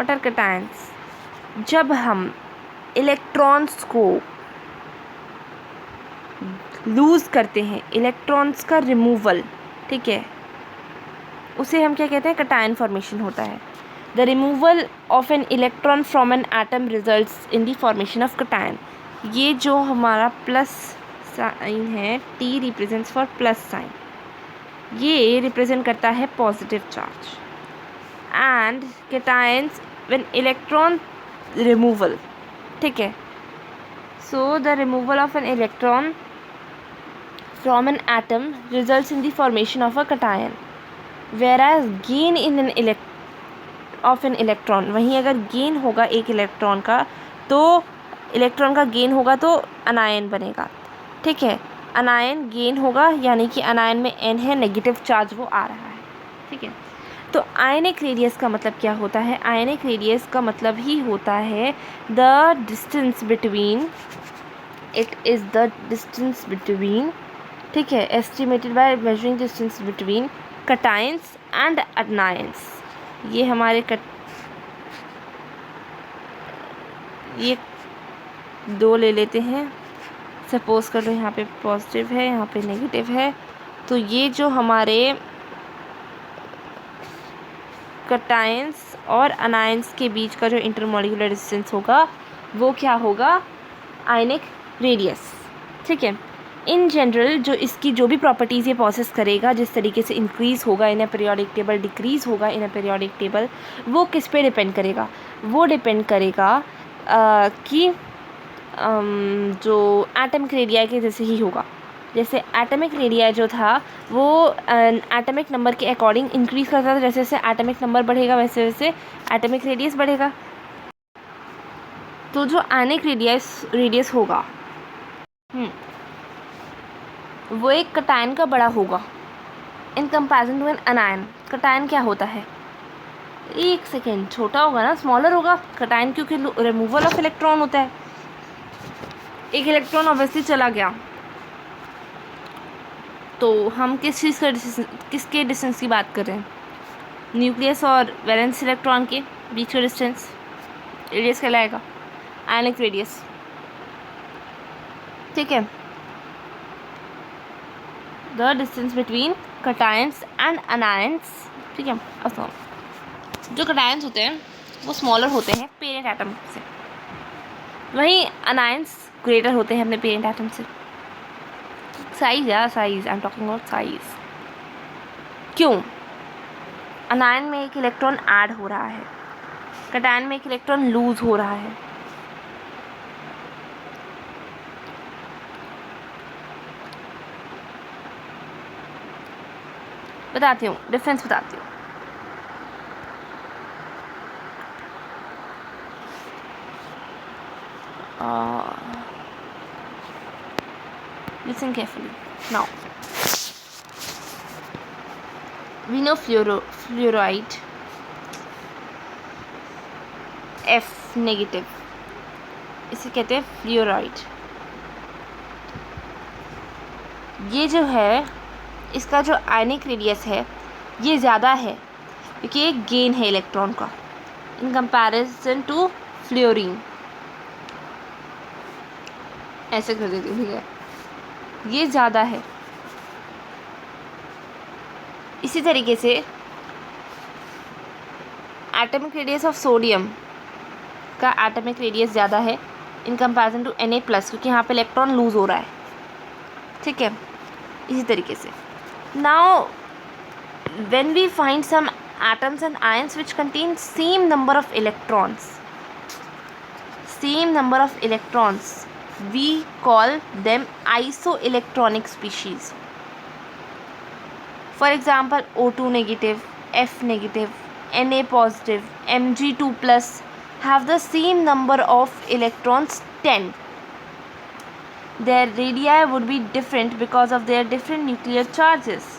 What are cations? जब हम electrons को लूज़ करते हैं, इलेक्ट्रॉन्स का रिमूवल, ठीक है, उसे हम क्या कहते हैं? कैटायन फॉर्मेशन होता है। The removal of an electron from an atom results in the formation of cation. ये जो हमारा प्लस साइन है, T represents for plus sign, ये रिप्रेजेंट करता है positive charge. And cations when electron removal, ठीक है, so the removal of an electron from an atom results in the formation of a cation, whereas gain in an of an electron, वहीं अगर gain होगा एक electron का तो electron का gain होगा तो अनायन बनेगा, ठीक है, अनायन गेन होगा, यानी कि अनायन में n है, नेगेटिव चार्ज वो आ रहा है, ठीक है। तो आयनिक रेडियस का मतलब क्या होता है? आयनिक रेडियस का मतलब ही होता है the distance between, it is the distance between, ठीक है, estimated by measuring distance between cations and anions. ये हमारे ये दो ले लेते हैं, सपोज कर लो यहाँ पे पॉजिटिव है, यहाँ पे नेगेटिव है, तो ये जो हमारे कैटायंस और अनायंस के बीच का जो इंटरमॉलिक्यूलर डिस्टेंस होगा वो क्या होगा? आयनिक रेडियस, ठीक है। इन जनरल जो इसकी जो भी प्रॉपर्टीज़ ये प्रोसेस करेगा, जिस तरीके से इंक्रीज़ होगा इन अ पीरियोडिक टेबल, डिक्रीज़ होगा इन अ पीरियोडिक टेबल, वो किस पे डिपेंड करेगा? वो डिपेंड करेगा कि जो एटमिक रेडिया के जैसे ही होगा। जैसे एटमिक रेडिया जो था वो एटमिक नंबर के अकॉर्डिंग इंक्रीज़ करता था, जैसे जैसे एटमिक नंबर बढ़ेगा वैसे वैसे एटमिक रेडियस बढ़ेगा। तो जो आयनिक रेडियस होगा वो एक कैटायन का बड़ा होगा in comparison to an anion. Cation क्या होता है? एक सेकेंड, छोटा होगा ना, स्मॉलर होगा कैटायन, क्योंकि रिमूवल ऑफ इलेक्ट्रॉन होता है। एक इलेक्ट्रॉन ऑब्वियसली चला गया तो हम किस चीज़ का किसके डिस्टेंस की बात कर रहे हैं? न्यूक्लियस और वैलेंस इलेक्ट्रॉन के बीच का डिस्टेंस, रेडियस कहलाएगा आयनिक रेडियस, ठीक है। The distance between cations and anions, ठीक है। अब जो कैटायंस होते हैं वो स्मॉलर होते हैं पेरेंट एटम से, वहीं अनायंस ग्रेटर होते हैं अपने पेरेंट एटम से। साइज या size, I am talking about size. क्यों? अनायन में एक इलेक्ट्रॉन ऐड हो रहा है, कैटायन में एक इलेक्ट्रॉन लूज हो रहा है। बताती हूँ, डिफरेंस बताती हूँ। Listen carefully. Now, we know fluoride F negative, इसे कहते हैं फ्लोराइड। ये जो है इसका जो आयनिक रेडियस है ये ज़्यादा है क्योंकि ये गेन है इलेक्ट्रॉन का इन कंपैरिजन टू फ्लोरीन। ऐसे कर देती हूँ, ठीक है, ये ज़्यादा है। इसी तरीके से एटमिक रेडियस ऑफ सोडियम का एटमिक रेडियस ज़्यादा है इन कंपैरिजन टू Na+, क्योंकि यहाँ पे इलेक्ट्रॉन लूज हो रहा है, ठीक है। इसी तरीके से now when we find some atoms and ions which contain same number of electrons, we call them isoelectronic species. For example, O2 negative, F negative, Na positive, Mg2 plus have the same number of electrons, 10. Their radii would be different because of their different nuclear charges.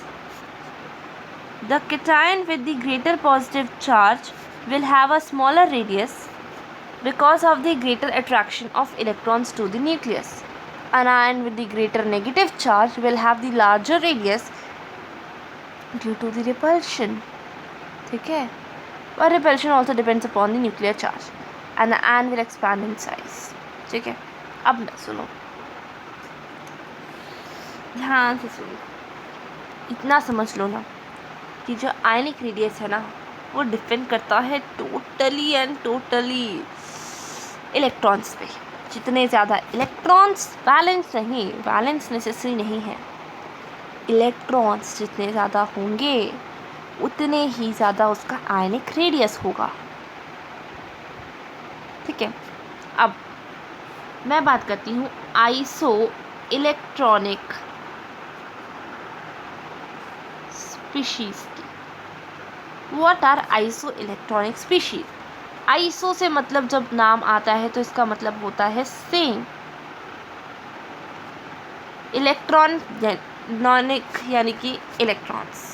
The cation with the greater positive charge will have a smaller radius because of the greater attraction of electrons to the nucleus. Anion with the greater negative charge will have the larger radius due to the repulsion. ठीक है, और repulsion also depends upon the nuclear charge and the ion will expand in size. ठीक है, अब सुनो, ध्यान से सुनो, इतना समझ लो ना कि जो आयनिक रेडियस है ना वो डिपेंड करता है टोटली एंड टोटली इलेक्ट्रॉन्स पे। जितने ज़्यादा इलेक्ट्रॉन्स, बैलेंस नहीं, बैलेंस नेसेसरी नहीं है, इलेक्ट्रॉन्स जितने ज़्यादा होंगे उतने ही ज़्यादा उसका आयनिक रेडियस होगा। ठीक है, अब मैं बात करती हूँ आइसो इलेक्ट्रॉनिक स्पीशीज़ की। What are iso electronic species? Iso से मतलब जब नाम आता है तो इसका मतलब होता है सेम। इलेक्ट्रॉन नॉनिक यानी कि इलेक्ट्रॉन्स।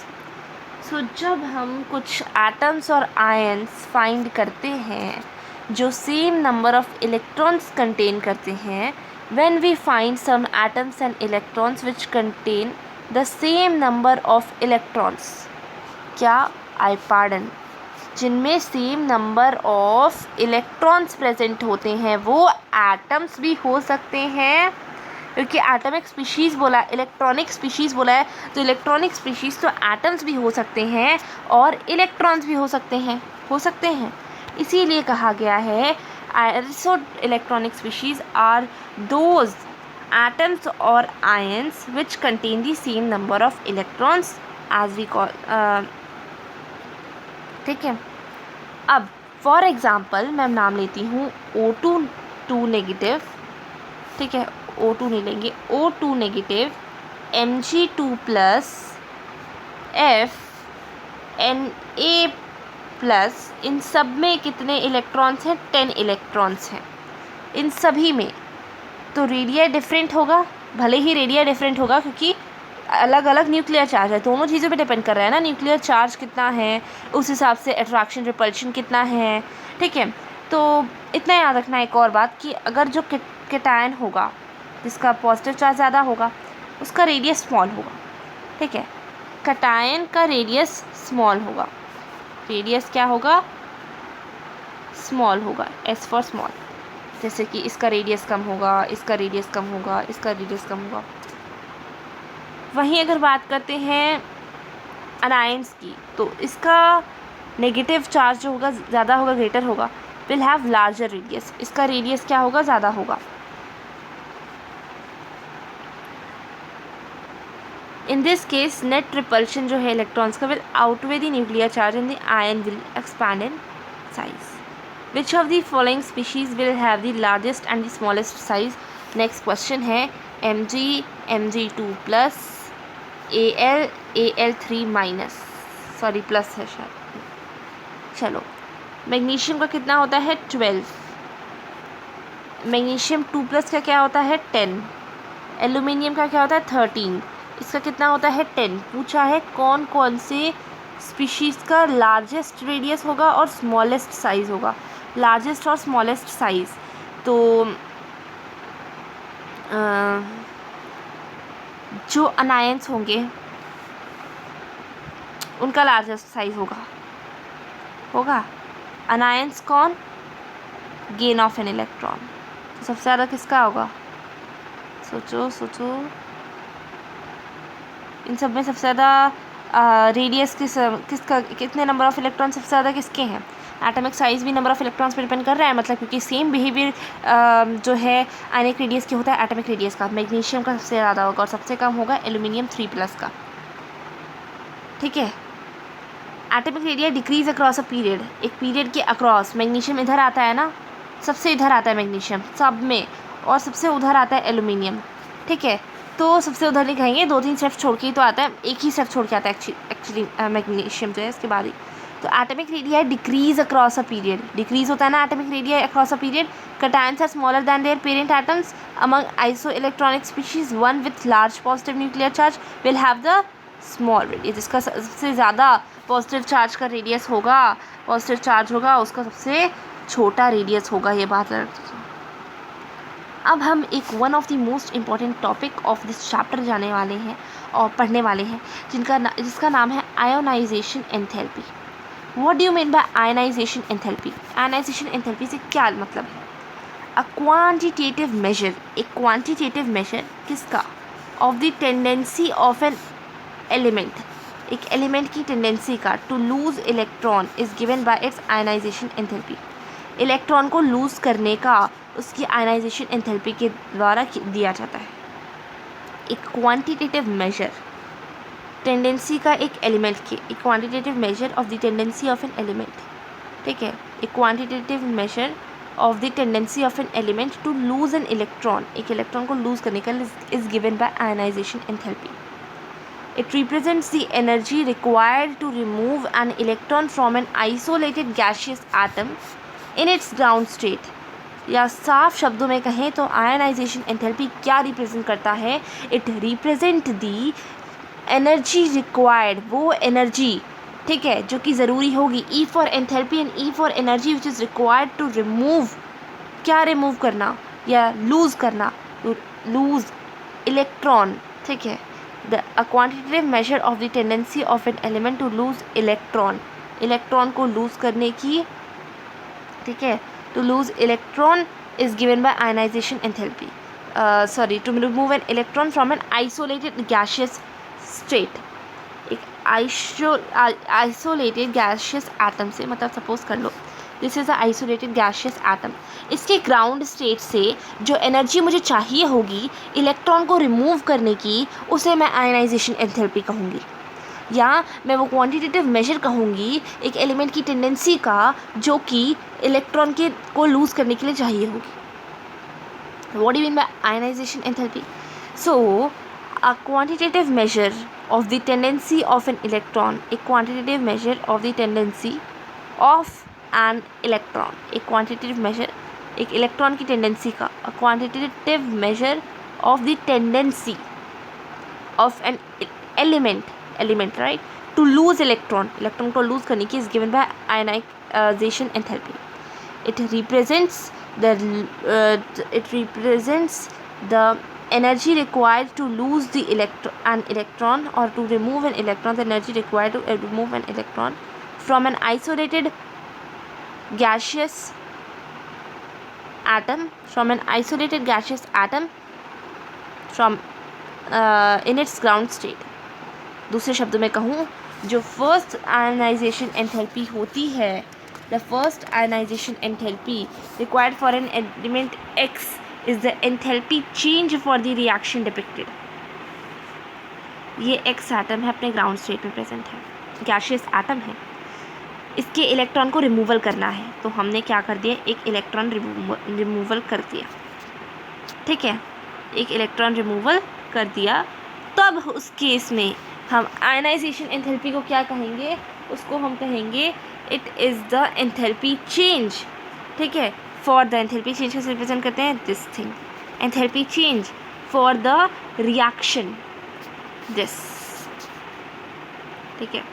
सो जब हम कुछ एटम्स और आयंस फाइंड करते हैं जो same number of electrons contain करते हैं, when we find some atoms and electrons which contain the same number of electrons, क्या आई पार्डन, जिनमें same number of electrons present होते हैं, वो एटम्स भी हो सकते हैं, क्योंकि एटॉमिक स्पीशीज़ बोला, इलेक्ट्रॉनिक स्पीशीज़ बोला है, तो इलेक्ट्रॉनिक स्पीशीज़ तो एटम्स भी हो सकते हैं और इलेक्ट्रॉन्स भी हो सकते हैं, इसीलिए कहा गया है iso electronic species are those atoms और ions which contain the same number of electrons as we call. ठीक है, अब फॉर एग्ज़ाम्पल मैं नाम लेती हूँ O2 नेगेटिव। ठीक है, O2 नहीं लेंगे, O2 negative, Mg2 plus, Na plus, इन सब में कितने इलेक्ट्रॉन्स हैं? 10 इलेक्ट्रॉन्स हैं इन सभी में। तो रेडिया डिफरेंट होगा, भले ही रेडिया डिफरेंट होगा क्योंकि अलग अलग न्यूक्लियर चार्ज है, दोनों चीज़ों पे डिपेंड कर रहा है ना, न्यूक्लियर चार्ज कितना है उस हिसाब से अट्रैक्शन रिपल्शन कितना है। ठीक है, तो इतना याद रखना। एक और बात कि अगर जो कैटायन होगा जिसका पॉजिटिव चार्ज ज़्यादा होगा उसका रेडियस स्मॉल होगा। ठीक है, कैटायन का रेडियस स्मॉल होगा, रेडियस क्या होगा? स्मॉल होगा, एस फॉर स्मॉल। जैसे कि इसका रेडियस कम होगा, इसका रेडियस कम होगा, इसका रेडियस कम होगा। वहीं अगर बात करते हैं अनायंस की, तो इसका नेगेटिव चार्ज जो होगा ज़्यादा होगा, ग्रेटर होगा, विल हैव लार्जर रेडियस, इसका रेडियस क्या होगा? ज़्यादा होगा। In this case net repulsion जो है इलेक्ट्रॉन्स का will outweigh the nuclear charge and the ion will expand in size. Which of the following species will have the largest and the smallest size? Next question है Mg2 plus, Al3 minus, sorry plus है शायद। चलो, magnesium का कितना होता है? 12। Magnesium 2+ का क्या होता है? 10। एल्यूमिनियम का क्या होता है? 13। इसका कितना होता है? 10। पूछा है कौन कौन से स्पीशीज़ का लार्जेस्ट रेडियस होगा और स्मॉलेस्ट साइज़ होगा। लार्जेस्ट और स्मॉलेस्ट साइज़, तो जो अनायंस होंगे उनका लार्जेस्ट साइज होगा। अनायंस कौन? Gain of an electron. तो सबसे ज़्यादा किसका होगा? सोचो इन सब में सबसे ज़्यादा रेडियस किसका, कितने नंबर ऑफ इलेक्ट्रॉन सबसे ज़्यादा किसके हैं? एटॉमिक साइज भी नंबर ऑफ इलेक्ट्रॉन्स पर डिपेंड कर रहा है, मतलब क्योंकि सेम बिहेवियर जो है आयनिक रेडियस की होता है एटॉमिक रेडियस का। मैग्नीशियम का सबसे ज़्यादा होगा और सबसे कम होगा एल्यूमिनियम 3+ का। ठीक है, atomic radius decrease across a period, एक पीरियड के अक्रॉस। मैग्नीशियम इधर आता है ना, सबसे इधर आता है मैग्नीशियम सब में, और सबसे उधर आता है एल्यूमिनियम। ठीक है, तो सबसे उधर नहीं कहेंगे, 2-3 स्टेप छोड़ के ही तो आता है, एक ही स्टेप छोड़ के आता है एक्चुअली मैग्नीशियम जो है इसके बाद ही। तो atomic radius decrease across a period, decrease होता है ना atomic radius across a period. Cations are smaller than their parent atoms among iso electronic species, one with large positive nuclear charge will have the small radius. जिसका सबसे ज़्यादा positive charge का radius होगा, positive charge होगा, उसका सबसे छोटा radius होगा। ये बात अब हम एक one of the most important topic of this chapter जाने वाले हैं और पढ़ने वाले हैं जिसका नाम है ionisation enthalpy. What do you mean by ionization enthalpy? Ionisation enthalpy से क्या मतलब है? अ क्वांटिटेटिव मेजर, एक क्वांटिटेटिव मेजर किसका? Of the tendency of an element, एक एलिमेंट की टेंडेंसी का to lose electron is given by its ionisation enthalpy. Electron को लूज करने का उसकी आयनाइजेशन एंथैल्पी के द्वारा दिया जाता है। एक क्वांटिटेटिव मेजर, टेंडेंसी का एक एलिमेंट की, एक quantitative measure of the tendency of an element, ठीक है, एक quantitative measure of the tendency of an element to lose an electron, एक इलेक्ट्रॉन को लूज करने का is given by ionization enthalpy. It represents the energy required to remove an electron from an isolated gaseous atom in its ground state. या साफ शब्दों में कहें तो आयनाइजेशन एंथैल्पी क्या रिप्रेजेंट करता है? It represent the energy required, वो एनर्जी, ठीक है, जो कि ज़रूरी होगी। E for enthalpy and E for energy which is required to remove, क्या रिमूव करना या लूज करना? लूज इलेक्ट्रॉन, ठीक है। A quantitative measure of the tendency of an element to lose electron, electron को लूज करने की, ठीक है, to lose electron is given by ionization enthalpy. To remove an electron from an isolated gaseous state, एक isolated gaseous atom से, मतलब suppose कर लो this is a isolated gaseous atom, इसके ग्राउंड स्टेट से जो एनर्जी मुझे चाहिए होगी इलेक्ट्रॉन को रिमूव करने की, उसे मैं आयनाइजेशन एंथैल्पी कहूँगी, या मैं वो क्वांटिटेटिव मेजर कहूँगी एक एलिमेंट की टेंडेंसी का जो कि इलेक्ट्रॉन के को लूज़ करने के लिए चाहिए होगी। What do you mean by ionization enthalpy? So a quantitative measure of the tendency of an electron, एक quantitative measure of the tendency of an electron, एक क्वांटिटेटिव मेजर एक इलेक्ट्रॉन की टेंडेंसी का, a quantitative measure of the tendency of an element right to lose electron, electron को lose करने की is given by ionization enthalpy. It represents the energy required to lose an electron or to remove an electron, the energy required to remove an electron from an isolated gaseous atom, from in its ground state. दूसरे शब्दों में कहूँ, जो first ionization enthalpy होती है, the first ionization enthalpy required for an element X is the enthalpy change for the reaction depicted. ये X atom है, अपने ग्राउंड स्टेट में प्रेजेंट है, गैशियस एटम है, इसके इलेक्ट्रॉन को रिमूवल करना है, तो हमने क्या कर दिया, एक इलेक्ट्रॉन रिमूवल कर दिया, ठीक है, एक इलेक्ट्रॉन रिमूवल कर दिया। तब उस केस में हम आयनाइजेशन एंथैल्पी को क्या कहेंगे? उसको हम कहेंगे it is the enthalpy change, ठीक है। फॉर द एंथैल्पी चेंज को रिप्रेजेंट करते हैं this thing, enthalpy change for the reaction this, ठीक है।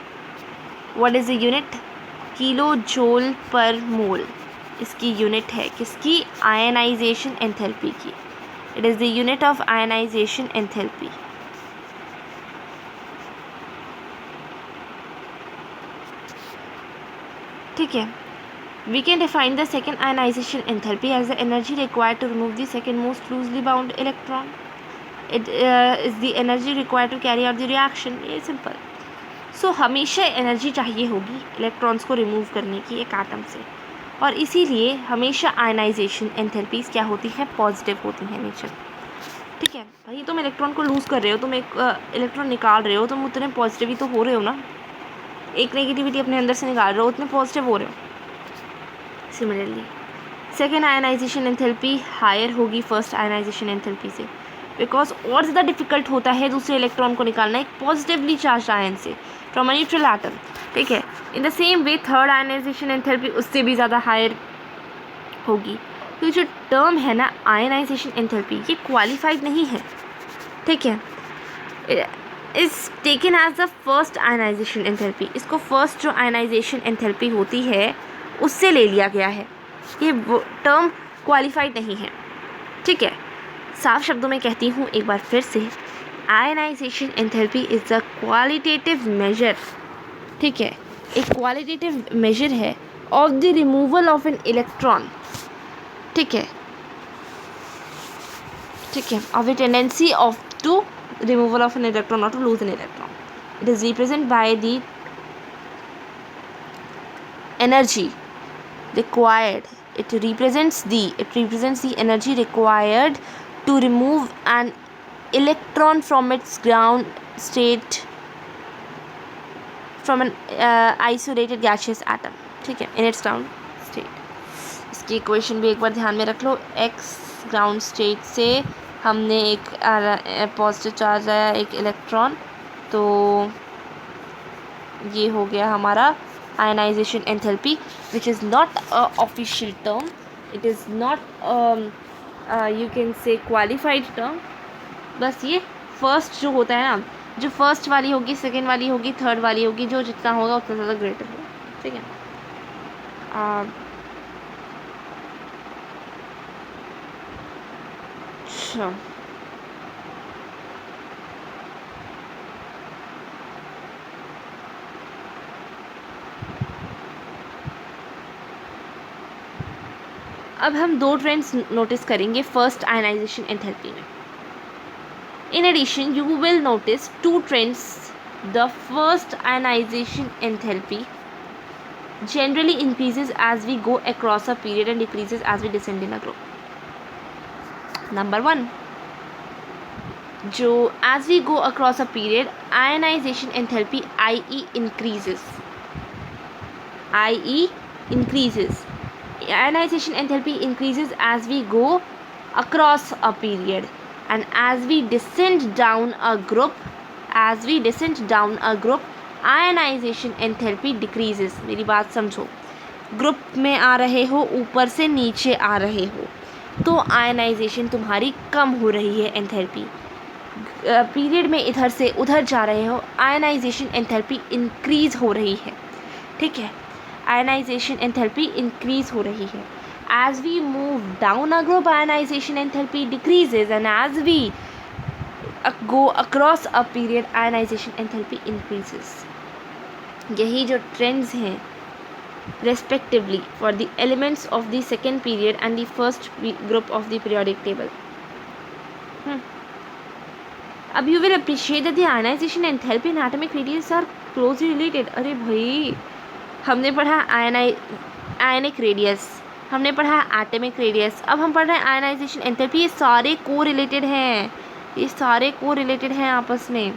What is the unit? Kilo joule per mole इसकी यूनिट है, किसकी? आयनाइजेशन एंथैल्पी की। It is the unit of ionization enthalpy. ठीक है, we can define the second ionization enthalpy as the energy required to remove the second most loosely bound electron. It is the energy required to carry out the reaction. ये simple. सो हमेशा energy चाहिए होगी electrons को remove करने की एक atom से, और इसीलिए हमेशा आयनाइजेशन एंथैल्पीज क्या होती हैं? पॉजिटिव होती हैं नेचर, ठीक है। भाई तुम इलेक्ट्रॉन को लूज़ कर रहे हो, तुम एक इलेक्ट्रॉन निकाल रहे हो, तुम उतने पॉजिटिव ही तो हो रहे हो ना, एक नेगेटिविटी अपने अंदर से निकाल रहे हो, उतने पॉजिटिव हो रहे हो। Similarly second ionisation enthalpy higher होगी फर्स्ट आयनाइजेशन एंथैल्पी से, बिकॉज और ज़्यादा डिफिकल्ट होता है दूसरे इलेक्ट्रॉन को निकालना एक पॉजिटिवली चार्ज आयन से फ्रॉम अ न्यूट्रल एटम, ठीक है। In the same way third ionization enthalpy उससे भी ज़्यादा हायर होगी। तो जो टर्म है ना आयनाइजेशन एंथैल्पी, ये क्वालिफाइड नहीं है, ठीक है। Is taken as the first ionization enthalpy, इसको फर्स्ट जो आयनाइजेशन एंथैल्पी होती है उससे ले लिया गया है, ये टर्म क्वालिफाइड नहीं है, ठीक है। साफ शब्दों में कहती हूँ एक बार फिर से, ionization enthalpy is the qualitative measure, ठीक है, एक क्वालिटेटिव मेजर है of the removal of an electron, ठीक है, of the tendency of to removal of an electron और to lose an electron. It is represent by the energy required. It represents the energy required to remove an electron from its ground state from an isolated gaseous atom, ठीक है, in its ground state. इसकी equation भी एक बार ध्यान में रख लो. x ground state से हमने एक पॉजिटिव चार्ज आया, एक इलेक्ट्रॉन, तो ये हो गया हमारा ionization enthalpy, which is not a official term. It is not you can say qualified term. बस ये फर्स्ट जो होता है ना, जो फर्स्ट वाली होगी, सेकेंड वाली होगी, थर्ड वाली होगी, जो जितना होगा उतना ज़्यादा ग्रेटर होगा, ठीक है. अच्छा, अब हम दो ट्रेंड्स नोटिस करेंगे फर्स्ट आयनाइजेशन एंथैल्पी में. In addition you will notice two trends. The first ionization enthalpy generally increases as we go across a period and decreases as we descend in a group. Number 1, जो as we go across a period ionization enthalpy IE increases. Ionization enthalpy increases as we go across a period, and as we descend down a group ionization enthalpy decreases. मेरी बात समझो, group में आ रहे हो, ऊपर से नीचे आ रहे हो, तो आयनाइजेशन तुम्हारी कम हो रही है. एंथैल्पी पीरियड में इधर से उधर जा रहे हो, आयनाइजेशन एंथैल्पी इंक्रीज़ हो रही है, ठीक है. आयनाइजेशन एंथैल्पी इंक्रीज़ हो रही है. As we move down a group ionization enthalpy decreases, and as we go across a period ionization enthalpy increases. यही जो ट्रेंड्स हैं respectively for the elements of the second period and the first group of the periodic table. अब you will appreciate that the ionization enthalpy and atomic radius are closely related. अरे भाई, हमने पढ़ा ionic radius, हमने पढ़ा atomic radius, अब हम पढ़ रहे हैं आयनाइजेशन एंथैल्पी. ये सारे को रिलेटेड हैं, आपस में.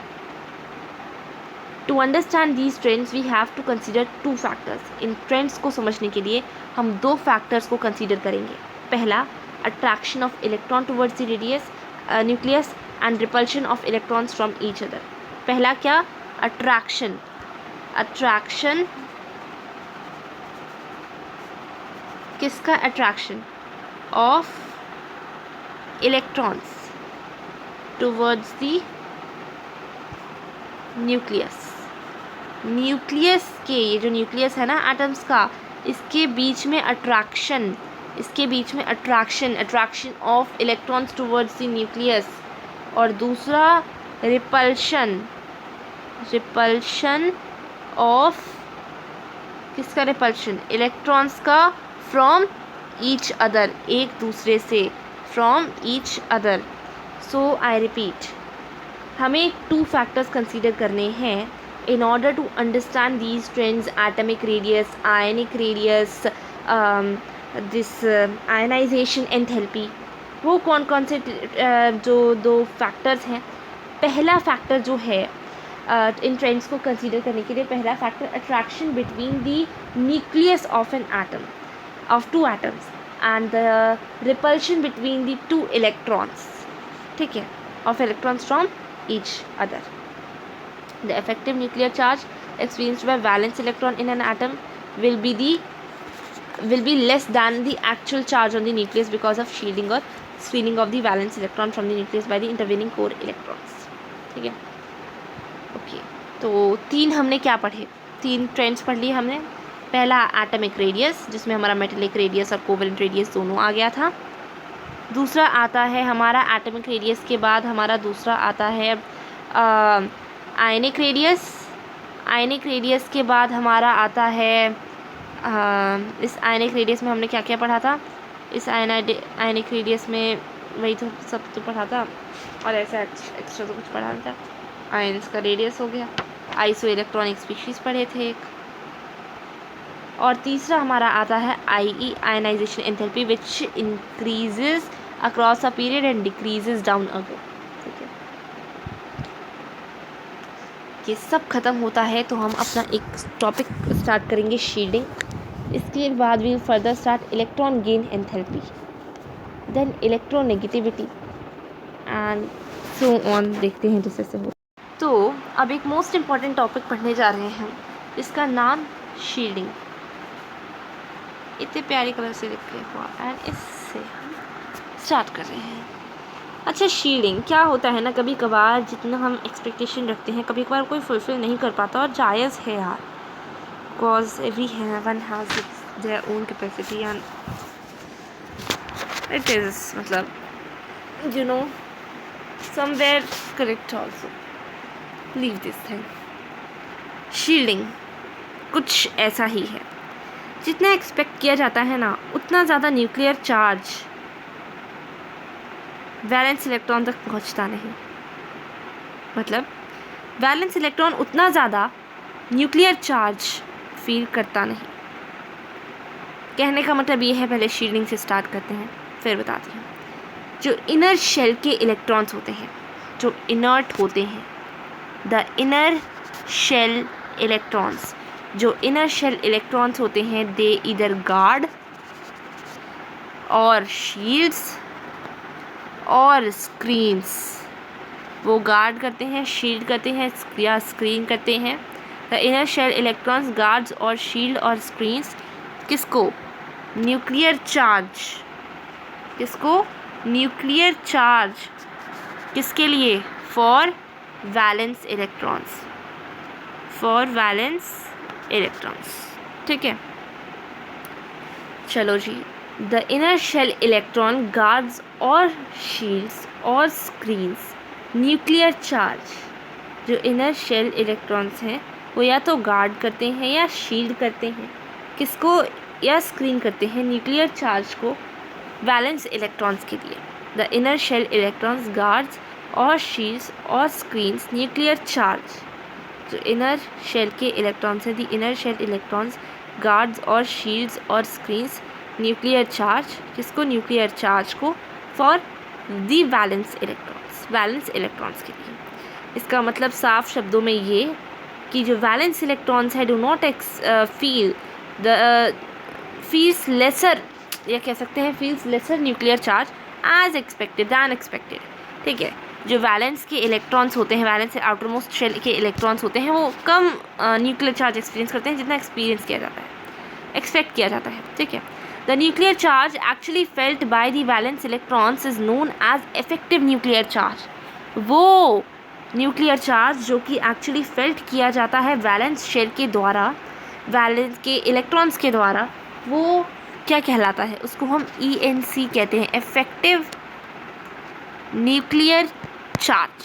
To understand these trends we have to consider two factors. इन ट्रेंड्स को समझने के लिए हम दो फैक्टर्स को कंसिडर करेंगे. पहला, attraction of electron towards the radius nucleus and repulsion of electrons from each other. पहला क्या? अट्रैक्शन किसका? Attraction of electrons towards the nucleus के, ये जो न्यूक्लियस है ना एटम्स का, इसके बीच में attraction of electrons towards the nucleus. और दूसरा रिपल्शन ऑफ किसका? रिपल्शन इलेक्ट्रॉन्स का फ्रॉम ईच अदर, एक दूसरे से, from each other. So I repeat, हमें टू फैक्टर्स कंसीडर करने हैं in order to understand these trends: atomic radius, ionic radius, this ionization enthalpy. वो कौन से जो दो फैक्टर्स हैं? पहला फैक्टर जो है इन ट्रेंड्स को कंसीडर करने के लिए, पहला factor attraction between the nucleus of an atom, of two atoms, and the repulsion between the two electrons, ठीक है, of electrons from each other. The effective nuclear charge experienced by valence electron in an atom will be less than the actual charge on the nucleus because of shielding or screening of the valence electron from the nucleus by the intervening core electrons. ठीक है, okay. तो तीन हमने क्या पढ़े? तीन trends पढ़ लिए हमने. पहला एटॉमिक रेडियस, जिसमें हमारा मेटेलिक रेडियस और कोवेलेंट रेडियस दोनों आ गया था. दूसरा आता है हमारा एटॉमिक रेडियस के बाद हमारा दूसरा आता है आयनिक रेडियस. आयनिक रेडियस के बाद हमारा आता है इस आयनिक रेडियस में हमने क्या क्या पढ़ा था, इस आयनिक रेडियस में वही तो सब तो पढ़ा था, और ऐसा एक्स्ट्रा तो कुछ पढ़ा नहीं था। आयंस का रेडियस हो गया, आइसो इलेक्ट्रॉनिक स्पीशीज़ पढ़े थे एक, और तीसरा हमारा आता है IE ionization enthalpy which increases across a period and decreases down again. ठीक है, ये सब खत्म होता है तो हम अपना एक टॉपिक स्टार्ट करेंगे शील्डिंग। इसके बाद we further start electron gain enthalpy, then electronegativity and so on. देखते हैं जैसे से हो। तो अब एक मोस्ट इम्पॉर्टेंट टॉपिक पढ़ने जा रहे हैं हम, इसका नाम शील्डिंग। इतने प्यारे कलर से लिखे हुआ एंड इससे हम स्टार्ट कर रहे हैं। अच्छा, शील्डिंग क्या होता है ना, कभी कभार जितना हम एक्सपेक्टेशन रखते हैं कभी कभार कोई फुलफिल नहीं कर पाता, और जायज़ है यार, because every one has their own capacity and it is मतलब you know somewhere correct also. Leave this thing. Shielding कुछ ऐसा ही है, जितना एक्सपेक्ट किया जाता है ना उतना ज़्यादा न्यूक्लियर चार्ज वैलेंस इलेक्ट्रॉन तक पहुंचता नहीं। मतलब वैलेंस इलेक्ट्रॉन उतना ज़्यादा न्यूक्लियर चार्ज फील करता नहीं। कहने का मतलब ये है, पहले शील्डिंग से स्टार्ट करते हैं फिर बताती हूँ। जो इनर शेल के इलेक्ट्रॉन्स होते हैं, जो इनर्ट होते हैं, द इनर शेल इलेक्ट्रॉन्स, जो इनर शेल इलेक्ट्रॉन्स होते हैं, दे इधर गार्ड और शील्ड्स और स्क्रीन्स। वो गार्ड करते हैं, शील्ड करते हैं या स्क्रीन करते हैं। The inner shell electrons guards or shield or screens किसको? Nuclear charge. किसको? Nuclear charge. किसके लिए? For valence electrons, for valence electrons. ठीक है, चलो जी। The inner shell electron guards और शील्ड्स और स्क्रीन्स न्यूक्लियर चार्ज। जो इनर शेल इलेक्ट्रॉन्स हैं वो या तो गार्ड करते हैं या शील्ड करते हैं, किसको? या स्क्रीन करते हैं न्यूक्लियर चार्ज को वैलेंस इलेक्ट्रॉन्स के लिए। The inner shell electrons guards और शील्ड्स और स्क्रीन्स न्यूक्लियर चार्ज। जो इनर शेल के इलेक्ट्रॉन्स हैं, the inner shell electrons guards और शील्ड्स और स्क्रीन्स न्यूक्लियर चार्ज। किसको? न्यूक्लियर चार्ज को, for the valence electrons, valence electrons के लिए। इसका मतलब साफ शब्दों में ये कि जो वैलेंस इलेक्ट्रॉन्स है डू नॉट फील्स लेसर, या कह सकते हैं feels lesser nuclear charge as expected than expected. ठीक है, जो वैलेंस के इलेक्ट्रॉन्स होते हैं, वैलेंस आउटर मोस्ट शेल के इलेक्ट्रॉन्स होते हैं, वो कम न्यूक्लियर चार्ज एक्सपीरियंस करते हैं जितना एक्सपीरियंस किया जाता है, एक्सपेक्ट किया जाता है। ठीक है, the nuclear charge actually felt by the valence electrons is known as effective nuclear charge. वो न्यूक्लियर चार्ज जो कि एक्चुअली फेल्ट किया जाता है वैलेंस शेल के द्वारा, वैलेंस के इलेक्ट्रॉन्स के द्वारा, वो क्या कहलाता है? उसको हम ENC कहते हैं, इफेक्टिव न्यूक्लियर चार्ज।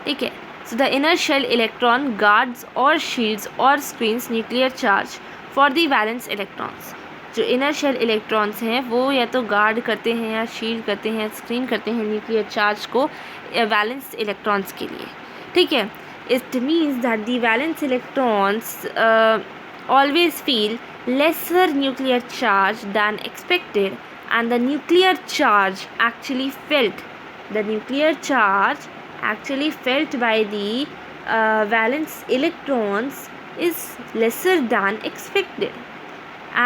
ठीक है, so the inner shell electron guards और शील्ड्स और screens nuclear charge for the valence electrons. जो इनर शेल इलेक्ट्रॉन्स हैं वो या तो गार्ड करते हैं या शील्ड करते हैं, स्क्रीन करते हैं न्यूक्लियर चार्ज को वैलेंस इलेक्ट्रॉन्स के लिए। ठीक है, it means that the valence electrons always feel lesser nuclear charge than expected, and the nuclear charge actually felt by the valence electrons is lesser than expected,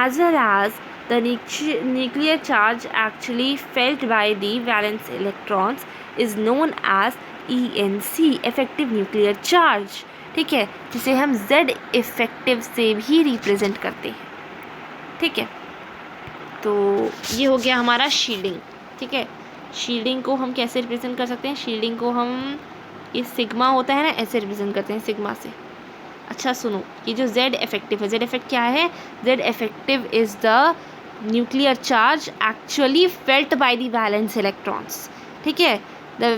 as well as the nuclear charge actually felt by the valence electrons is known as ENC, effective nuclear charge। ठीक है, जिसे हम Z effective से भी represent करते हैं। ठीक है, तो ये हो गया हमारा शील्डिंग। ठीक है, शील्डिंग को हम कैसे रिप्रेजेंट कर सकते हैं? शील्डिंग को हम, ये सिग्मा होता है ना, ऐसे रिप्रेजेंट करते हैं सिग्मा से। अच्छा सुनो, ये जो Z इफेक्टिव है, Z इफेक्ट क्या है? Z effective is the nuclear charge actually felt by the valence electrons. ठीक है, the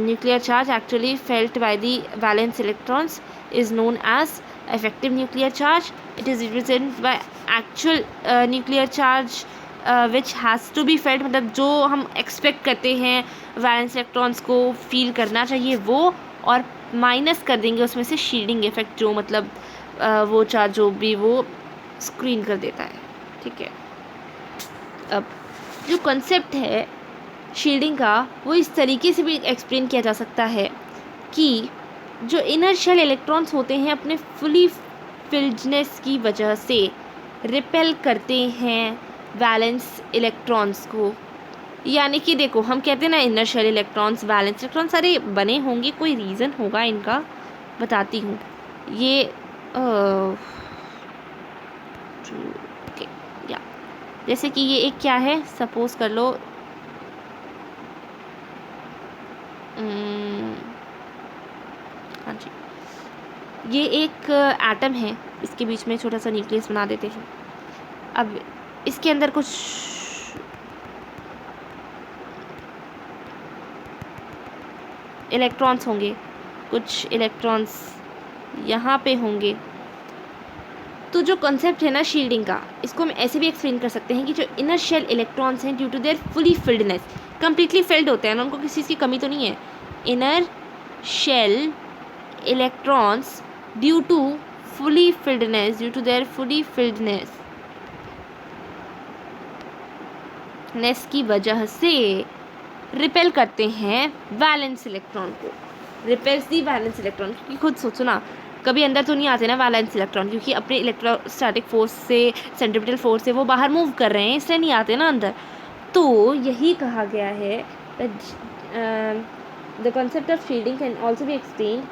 nuclear charge actually felt by the valence electrons is known as effective nuclear charge. It is represented by actual nuclear charge which has to be felt, मतलब जो हम expect करते हैं valence electrons को feel करना चाहिए वो, और माइनस कर देंगे उसमें से शील्डिंग इफेक्ट, जो मतलब वो चार्ज जो भी वो स्क्रीन कर देता है, ठीक है। अब जो कॉन्सेप्ट है शील्डिंग का वो इस तरीके से भी एक्सप्लेन किया जा सकता है कि जो इनर शेल इलेक्ट्रॉन्स होते हैं अपने फुली फिल्डनेस की वजह से रिपेल करते हैं वैलेंस इलेक्ट्रॉन्स को। यानी कि देखो हम कहते हैं ना inner shell electrons valence electrons सारे बने होंगे, कोई रीज़न होगा इनका, बताती हूँ। ये ओके या जैसे कि ये एक क्या है, सपोज कर लो हाँ जी, ये एक एटम है, इसके बीच में छोटा सा न्यूक्लियस बना देते हैं। अब इसके अंदर कुछ इलेक्ट्रॉन्स होंगे, कुछ इलेक्ट्रॉन्स यहाँ पे होंगे। तो जो कॉन्सेप्ट है ना शील्डिंग का, इसको हम ऐसे भी एक्सप्लेन कर सकते हैं कि जो इनर शेल इलेक्ट्रॉन्स हैं due to their fully filledness, completely filled होते हैं ना, उनको किसी चीज़ की कमी तो नहीं है। Inner shell electrons due to fully filledness, due to their fully filledness की वजह से रिपेल करते हैं वैलेंस इलेक्ट्रॉन को, रिपेल्स दी वैलेंस इलेक्ट्रॉन। क्योंकि खुद सोचो ना, कभी अंदर तो नहीं आते ना वैलेंस इलेक्ट्रॉन, क्योंकि अपने इलेक्ट्रोस्टैटिक फोर्स से, सेंट्रीपिटल फोर्स से वो बाहर मूव कर रहे हैं, इसलिए नहीं आते ना अंदर। तो यही कहा गया है the concept of shielding can also be explain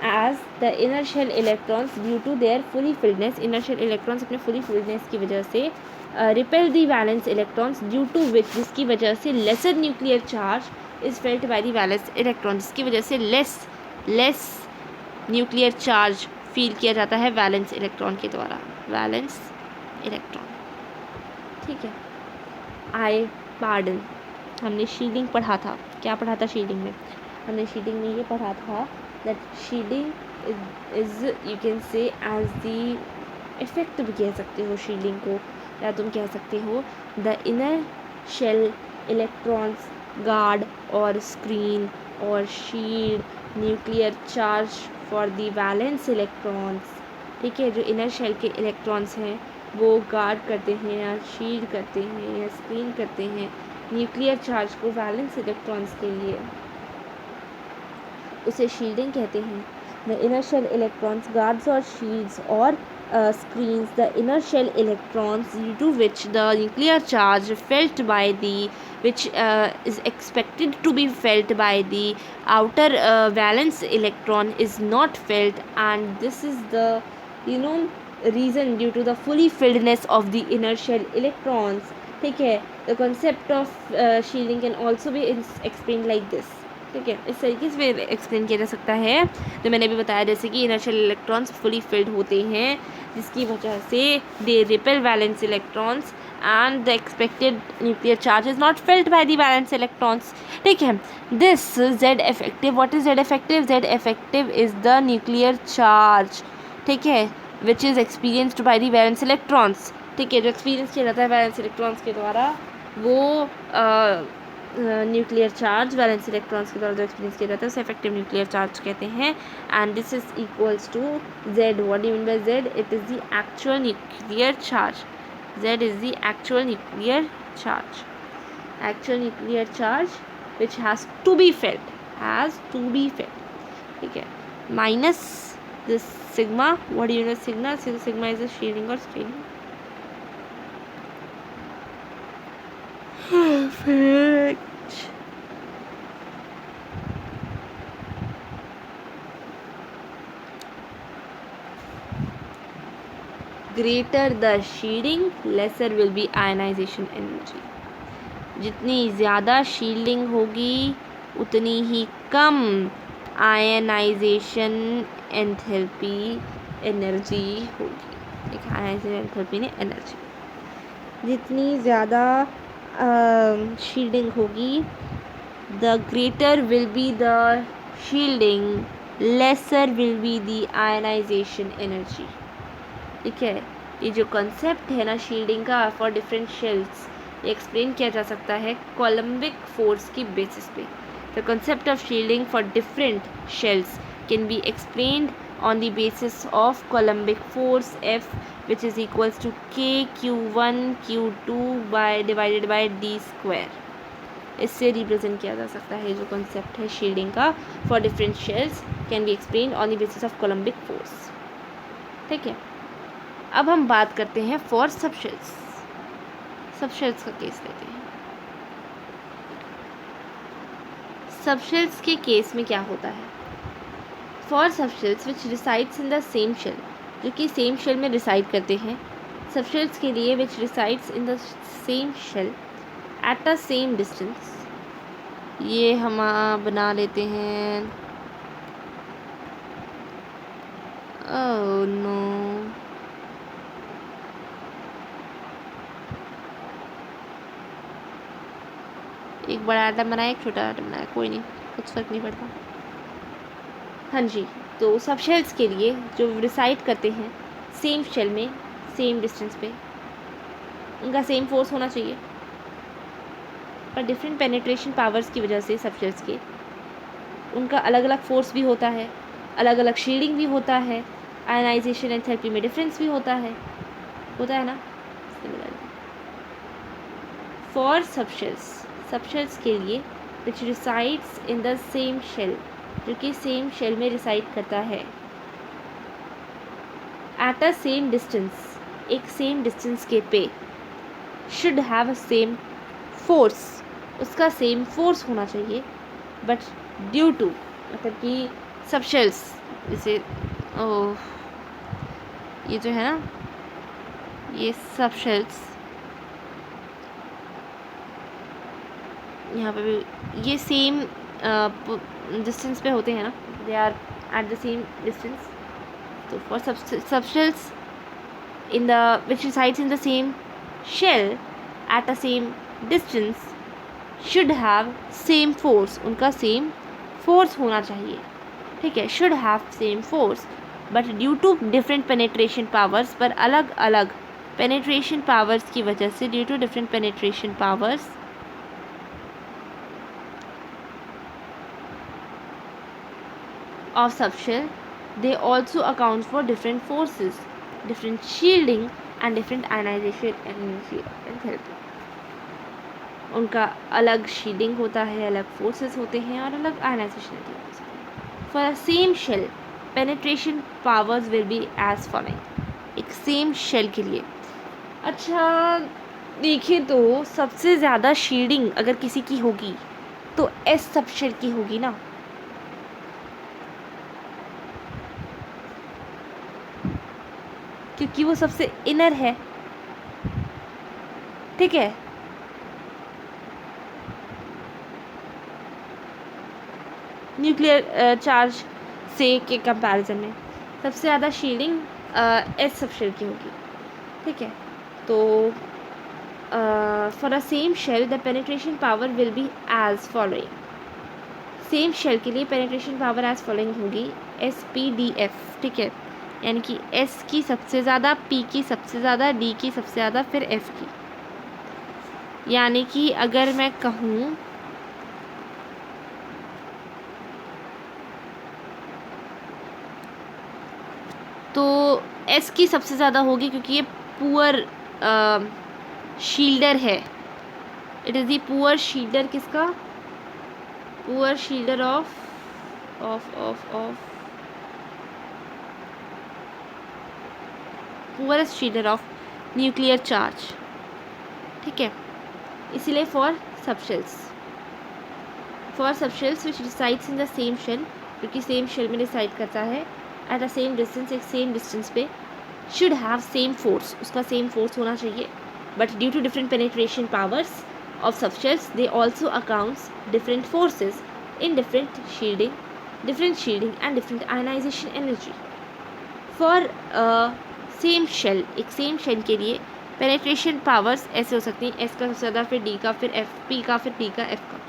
as the inner shell electrons due to their fully filledness. Inner shell electrons अपने फुली फिल्डनेस की वजह से repel the valence electrons due to which, जिसकी वजह से lesser nuclear charge is felt by the valence electron, जिसकी वजह से लेस न्यूक्लियर चार्ज फील किया जाता है वैलेंस इलेक्ट्रॉन के द्वारा, वैलेंस इलेक्ट्रॉन, ठीक है। आई पार्डन, हमने शील्डिंग पढ़ा था, क्या पढ़ा था शील्डिंग में? हमने शील्डिंग में ये पढ़ा था that shielding is you can say as the effect भी कह सकते हो शील्डिंग को, या तुम कह सकते हो the inner shell electrons guard और स्क्रीन और shield nuclear charge for the valence electrons, ठीक है। जो इनर शेल के इलेक्ट्रॉन्स हैं वो गार्ड करते हैं या शील्ड करते हैं या स्क्रीन करते हैं न्यूक्लियर चार्ज को वैलेंस इलेक्ट्रॉन्स के लिए, उसे शील्डिंग कहते हैं। The inner shell electrons guards और शील्ड्स और screens the inner shell electrons due to which the nuclear charge felt by the which is expected to be felt by the outer valence electron is not felt, and this is the reason due to the fully filledness of the inner shell electrons, ठीक है। the concept of shielding can also be explained like this, ठीक है। इस तरीके से explain किया जा सकता है, जो मैंने अभी बताया, जैसे कि inner shell electrons fully filled होते हैं जिसकी वजह से they repel valence electrons and the expected nuclear charge is not felt by the valence electrons, ठीक है। This Z effective, what is Z effective? Z effective is the nuclear charge, ठीक है, which is experienced by the valence electrons, ठीक है। जो experience किया जाता है वैलेंस इलेक्ट्रॉन्स के द्वारा, वो न्यूक्लियर चार्ज वैलेंस इलेक्ट्रॉन्स के द्वारा जो एक्सपीरियंस किया जाता है उसे इफेक्टिव न्यूक्लियर चार्ज कहते हैं। And this is equals to Z. What do you mean by Z? It is the actual nuclear charge, Z is the actual nuclear charge, actual nuclear charge which has to be felt, ठीक है, minus this sigma. What do you mean sigma? Sigma is a shielding और screening. Perfect. Greater the shielding, lesser will be ionization energy. जितनी ज़्यादा shielding होगी उतनी ही कम ionization enthalpy energy होगी, ठीक है। आयनाइजेशन एंथैल्पी ने एनर्जी, जितनी ज़्यादा shielding होगी, the greater will be the shielding, lesser will be the ionization energy. ठीक है, ये जो कॉन्सेप्ट है ना शील्डिंग का फॉर डिफरेंट शेल्स, ये एक्सप्लेन किया जा सकता है कोलम्बिक फोर्स की बेसिस पे। The concept of shielding for different shells can be explained on the basis of Coulombic force F which is equals to K Q1 Q2 divided by D square. इससे represent किया जा सकता है जो concept है shielding का for different shells can be explained on the basis of Coulombic force. ठीक है, अब हम बात करते हैं फॉर सबशेल्स। सबशेल्स का केस लेते हैं। सबशेल्स के केस में क्या होता है? For subshells which resides in the same shell, जो कि सेम शेल में रिसाइड करते हैं। सबशेल्स के लिए which resides in the same shell at the same distance, ये हम बना लेते हैं। ओह नो, एक बड़ा आइटम बनाया एक छोटा आइटम बनाया, कोई नहीं, कुछ फर्क नहीं पड़ता। हाँ जी, तो सब शेल्स के लिए जो रिसाइड करते हैं सेम शेल में सेम डिस्टेंस पे, उनका सेम फोर्स होना चाहिए, पर डिफरेंट पेनिट्रेशन पावर्स की वजह से सब शेल्स के उनका अलग अलग फोर्स भी होता है, अलग अलग शील्डिंग भी होता है, आयनाइजेशन एंथैल्पी में डिफरेंस भी होता है ना। फॉर सबशेल्स के लिए which resides in the same shell, जो कि सेम शेल में रिसाइड करता है एट अ सेम डिस्टेंस, एक सेम डिस्टेंस के पे, should have a same force, उसका सेम फोर्स होना चाहिए, बट ड्यू टू, मतलब कि सबशेल्स जैसे ये जो है ना, ये सबशेल्स यहाँ पे भी ये सेम डिस्टेंस पे होते हैं ना, they are at the same distance. तो for subshells in the which resides in the same shell at a same distance should have same force, उनका सेम फोर्स होना चाहिए। ठीक है, should have same force, but due to different penetration powers, पर अलग अलग penetration powers की वजह से, due to different penetration powers of subshell, they also account for different forces, different shielding and different ionization energy enthalpy। उनका अलग shielding होता है, अलग फोर्सेस होते हैं और अलग आयनाइजेशन होते हैं। For a same shell penetration powers will be as following. एक सेम शेल के लिए, अच्छा देखिए तो सबसे ज़्यादा शील्डिंग अगर किसी की होगी तो एस सबशेल की होगी ना, क्योंकि वो सबसे इनर है। ठीक है, न्यूक्लियर चार्ज से के कंपैरिजन में सबसे ज़्यादा शील्डिंग एस सबशेल की होगी। ठीक है, तो for a same shell the penetration power will be as following. Same shell के लिए पेनिट्रेशन पावर एज फॉलोइंग होगी SPDF। ठीक है, यानी कि S की सबसे ज़्यादा, P की सबसे ज़्यादा, D की सबसे ज़्यादा, फिर F की। यानी कि अगर मैं कहूँ तो S की सबसे ज़्यादा होगी क्योंकि ये पुअर शील्डर है। It is the poor shielder, किसका? Poor shielder of poorest shielder of nuclear charge. ठीक है, इसीलिए for subshells which resides in the same shell, क्योंकि सेम शेल में रिसाइड करता है एट द सेम डिस्टेंस, एक सेम डिस्टेंस पे, शुड हैव सेम फोर्स, उसका सेम फोर्स होना चाहिए, but due to different penetration powers of subshells they also accounts different forces in different shielding and different ionization energy. For same shell, एक same shell के लिए penetration powers ऐसे हो सकती हैं, एस का सबसे ज़्यादा, फिर D का, फिर F, P का, फिर T का, F का।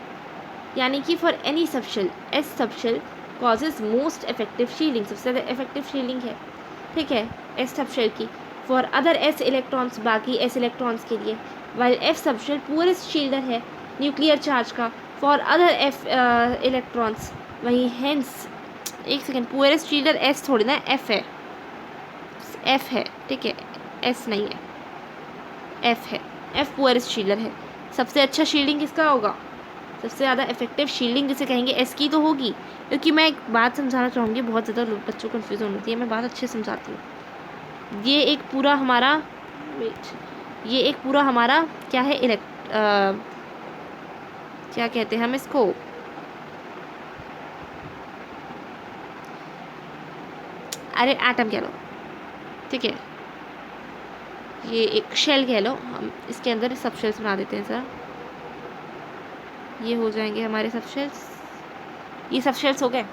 यानी कि for any subshell, S subshell causes most effective shielding, सबसे ज़्यादा इफेक्टिव शील्डिंग है, ठीक है, एस सबशेल की। फॉर अदर एस इलेक्ट्रॉन्स, बाकी एस इलेक्ट्रॉन्स के लिए, while F subshell poorest shielder है न्यूक्लियर चार्ज का फॉर अदर एफ इलेक्ट्रॉन्स। वहीं हेंस, एक सेकेंड, पुअरेस्ट शील्डर एस थोड़ी ना, एफ है, एफ है, ठीक है, एस नहीं है, एफ है, एफ पुअरेस्ट शील्डर है। सबसे अच्छा शील्डिंग किसका होगा, सबसे ज़्यादा इफेक्टिव शील्डिंग जिसे कहेंगे एस की तो होगी, क्योंकि मैं एक बात समझाना चाहूँगी, बहुत ज़्यादा बच्चों को कन्फ्यूज़न होती है, मैं बात अच्छे से समझाती हूँ। ये एक पूरा हमारा क्या है, क्या कहते हैं हम इसको, अरे एटम कह लो, ठीक है, ये एक शेल कह लो, हम इसके अंदर सब शेल्स बना देते हैं सर, ये हो जाएंगे हमारे सब शेल्स, ये सब शेल्स हो गए,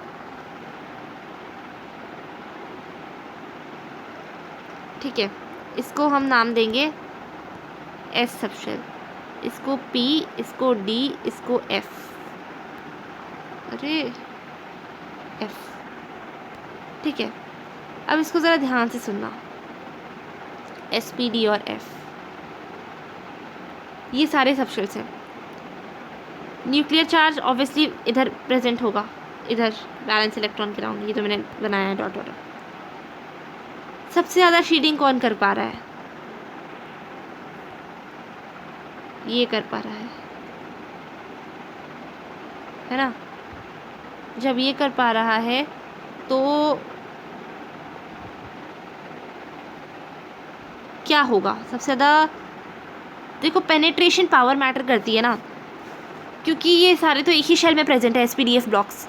ठीक है। इसको हम नाम देंगे एस सब शेल, इसको पी, इसको डी, इसको एफ, अरे एफ, ठीक है। अब इसको ज़रा ध्यान से सुनना, एस पी डी और एफ, ये सारे सब शेल्स हैं। न्यूक्लियर चार्ज ऑब्वियसली इधर प्रेजेंट होगा, इधर बैलेंस इलेक्ट्रॉन के राउंड, ये तो मैंने बनाया है डॉट डॉट। सबसे ज़्यादा शील्डिंग कौन कर पा रहा है, ये कर पा रहा है ना। जब ये कर पा रहा है तो क्या होगा, सबसे ज़्यादा देखो पेनिट्रेशन पावर मैटर करती है ना, क्योंकि ये सारे तो एक ही शेल में प्रेजेंट है, SPDF ब्लॉक्स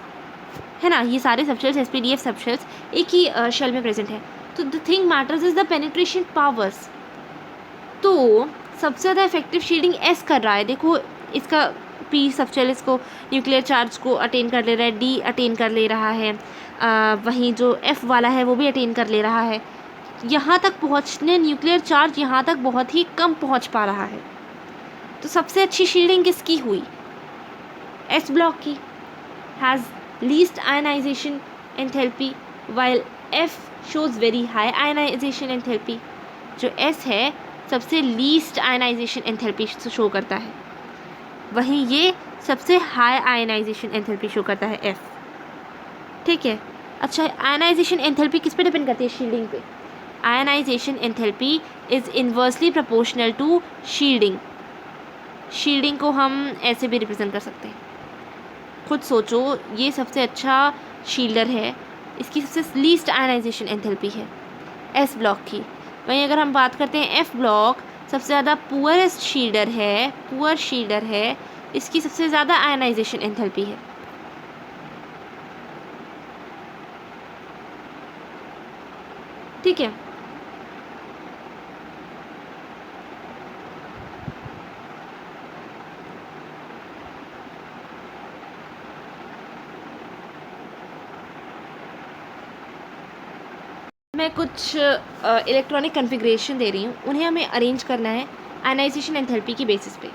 है ना, ये सारे सबशेल्स SPDF सबशेल्स एक ही शेल में प्रेजेंट है। तो the thing matters is the penetration powers. तो सबसे ज़्यादा इफेक्टिव शील्डिंग एस कर रहा है, देखो इसका पी सबशेल इसको न्यूक्लियर चार्ज को अटेन कर ले रहा है, डी अटेन कर ले रहा है, वहीं जो एफ वाला है वो भी अटेन कर ले रहा है। यहाँ तक पहुँचने न्यूक्लियर चार्ज यहाँ तक बहुत ही कम पहुँच पा रहा है। तो सबसे अच्छी शील्डिंग किसकी हुई, एस ब्लॉक की, has least ionization enthalpy while F shows very high ionization enthalpy. जो एस है सबसे लीस्ट आयनाइजेशन एंथैल्पी शो करता है, वहीं ये सबसे हाई आयनाइजेशन एंथैल्पी शो करता है एफ, ठीक है। अच्छा, आयनाइजेशन एंथैल्पी किस पे डिपेंड करती है, शील्डिंग पे। Ionization enthalpy is inversely proportional to shielding. Shielding को हम ऐसे भी रिप्रेजेंट कर सकते हैं, खुद सोचो, ये सबसे अच्छा शील्डर है, इसकी सबसे लीस्ट आयनाइजेशन एंथैल्पी है एस ब्लॉक की। वहीं अगर हम बात करते हैं एफ ब्लॉक, सबसे ज़्यादा पुअरेस्ट शील्डर है, पुअर शील्डर है, इसकी सबसे ज़्यादा आयनाइजेशन एंथैल्पी है, ठीक है। मैं कुछ इलेक्ट्रॉनिक कन्फिग्रेशन दे रही हूँ, उन्हें हमें अरेंज करना है आयनाइजेशन एंथैल्पी की बेसिस पे।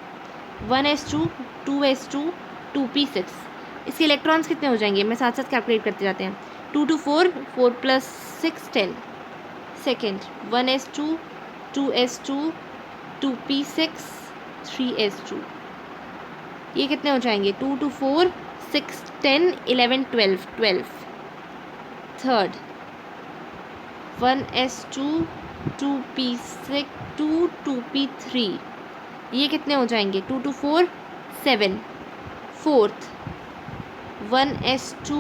1s2 2s2 2p6, इसके इलेक्ट्रॉन्स कितने हो जाएंगे, मैं साथ साथ कैलकुलेट करते जाते हैं। 2 to 4, 4 + 6 10। Second 1s2 2s2 2p6 3s2, ये कितने हो जाएंगे, 2 to 4 6 10 11 12 12। Third 1s2 2p6 2p3, ये कितने हो जाएंगे, 2 to 4 7। Fourth 1s2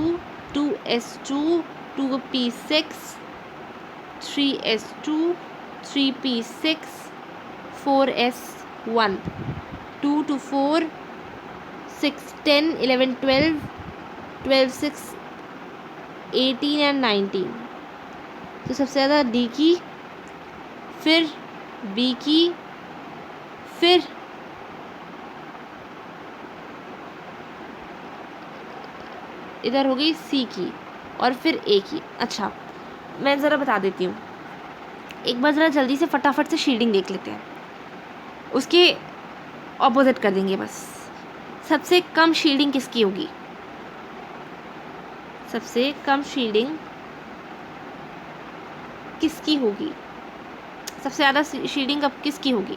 2s2 2p6 3s2 3p6 4s1। 2 to 4 6 10 11 12 12 6 18 and 19। तो सबसे ज़्यादा डी की, फिर बी की, फिर इधर हो गई सी की, और फिर ए की। अच्छा, मैं ज़रा बता देती हूँ, एक बार ज़रा जल्दी से फटाफट से शील्डिंग देख लेते हैं, उसके ऑपोजिट कर देंगे बस। सबसे कम शील्डिंग किसकी होगी, सबसे कम शील्डिंग किसकी होगी, सबसे ज़्यादा शील्डिंग अब किसकी होगी,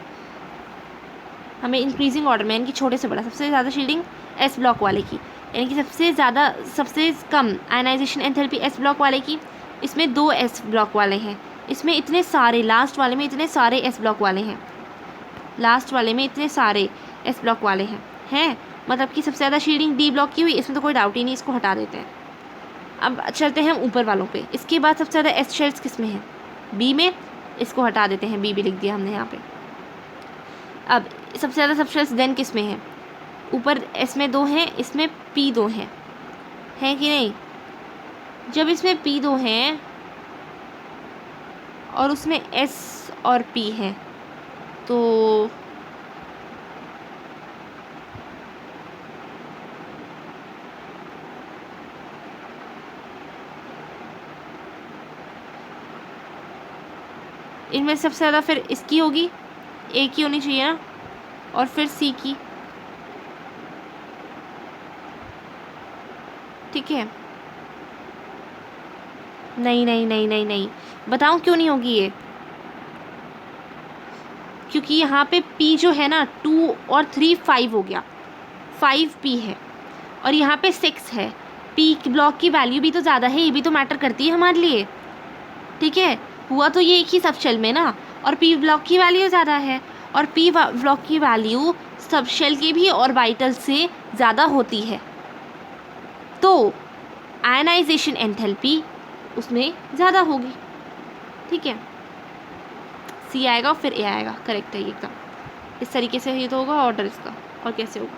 हमें इंक्रीजिंग ऑर्डर में, यानी कि छोटे से बड़ा, सबसे ज़्यादा शील्डिंग एस ब्लॉक वाले की, यानी कि सबसे कम आयनाइजेशन एंथैल्पी एस ब्लॉक वाले की। इसमें 2 एस ब्लॉक वाले हैं, इसमें इतने सारे, लास्ट वाले में इतने सारे एस ब्लॉक वाले हैं, लास्ट वाले में इतने सारे एस ब्लॉक वाले हैं मतलब कि सबसे ज़्यादा शील्डिंग डी ब्लॉक की हुई, इसमें तो कोई डाउट ही नहीं, इसको हटा देते हैं। अब चलते हैं ऊपर वालों पे। इसके बाद सबसे ज़्यादा एस शेल्स किस में है, बी में, इसको हटा देते हैं, बी भी लिख दिया हमने यहाँ पे। अब सबसे ज़्यादा सब शेल्स देन किस में है, ऊपर एस में 2 हैं, इसमें पी 2 हैं, है कि नहीं। जब इसमें पी 2 हैं और उसमें एस और पी हैं, तो इनमें सबसे ज़्यादा फिर इसकी होगी, ए की होनी चाहिए ना, और फिर सी की, ठीक है। नहीं नहीं नहीं नहीं नहीं, बताऊँ क्यों नहीं होगी ये, क्योंकि यहाँ पे P जो है ना 2 और 3 5 हो गया, 5 P है, और यहाँ पे 6 है। P ब्लॉक की वैल्यू भी तो ज़्यादा है, ये भी तो मैटर करती है हमारे लिए, ठीक है। हुआ तो ये एक ही सब शेल में ना, और P ब्लॉक की वैल्यू ज़्यादा है, और P ब्लॉक की वैल्यू सब शेल के भी ऑर्बिटल से ज़्यादा होती है, तो आयनाइजेशन एंथैल्पी उसमें ज़्यादा होगी, ठीक है। सी आएगा फिर ए आएगा, करेक्ट है ये एकदम। इस तरीके से ये तो होगा ऑर्डर इसका, और कैसे होगा।